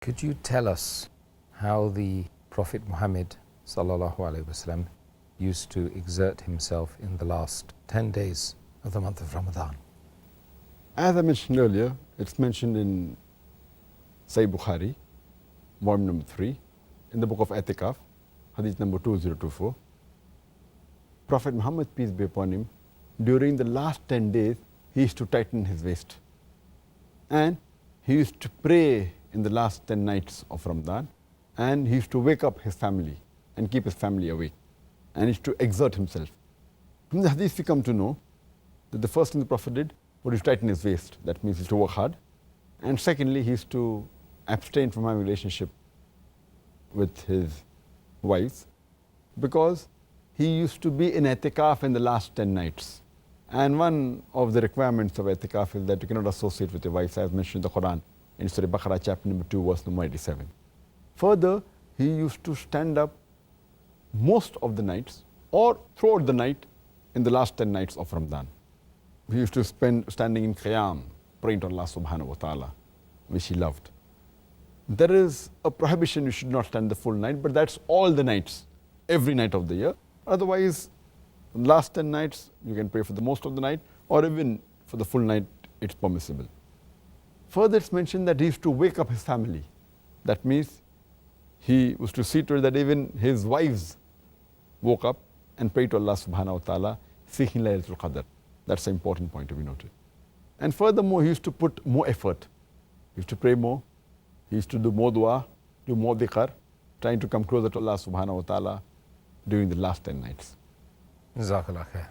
Could you tell us how the Prophet Muhammad ﷺ used to exert himself in the last 10 days of the month of Ramadan? As I mentioned earlier, it's mentioned in Sahih Bukhari, volume number 3, in the book of Atikaf, hadith number 2024. Prophet Muhammad, peace be upon him, during the last 10 days, he used to tighten his waist. And he used to pray in the last 10 nights of Ramadan, and he used to wake up his family and keep his family awake, and he used to exert himself. From the hadith we come to know that the first thing the Prophet did was to tighten his waist. That means he used to work hard. And secondly, he used to abstain from having a relationship with his wives, because he used to be in Atikaf in the last 10 nights. And one of the requirements of Atikaf is that you cannot associate with your wives, as mentioned in the Quran, in Surah Baqarah, chapter number 2, verse number 87. Further, he used to stand up most of the nights or throughout the night in the last 10 nights of Ramadan. He used to spend standing in Qiyam, praying to Allah subhanahu wa ta'ala, which he loved. There is a prohibition you should not stand the full night, but that's all the nights, every night of the year. Otherwise, last 10 nights, you can pray for the most of the night, or even for the full night, it's permissible. Further, it's mentioned that he used to wake up his family. That means he was to see to it that even his wives woke up and prayed to Allah subhanahu wa ta'ala, seeking Laylatul Qadr. That's an important point to be noted. And furthermore, he used to put more effort. He used to pray more. He used to do more dua, do more dhikr, trying to come closer to Allah subhanahu wa ta'ala during the last 10 nights. Jazakallah khair.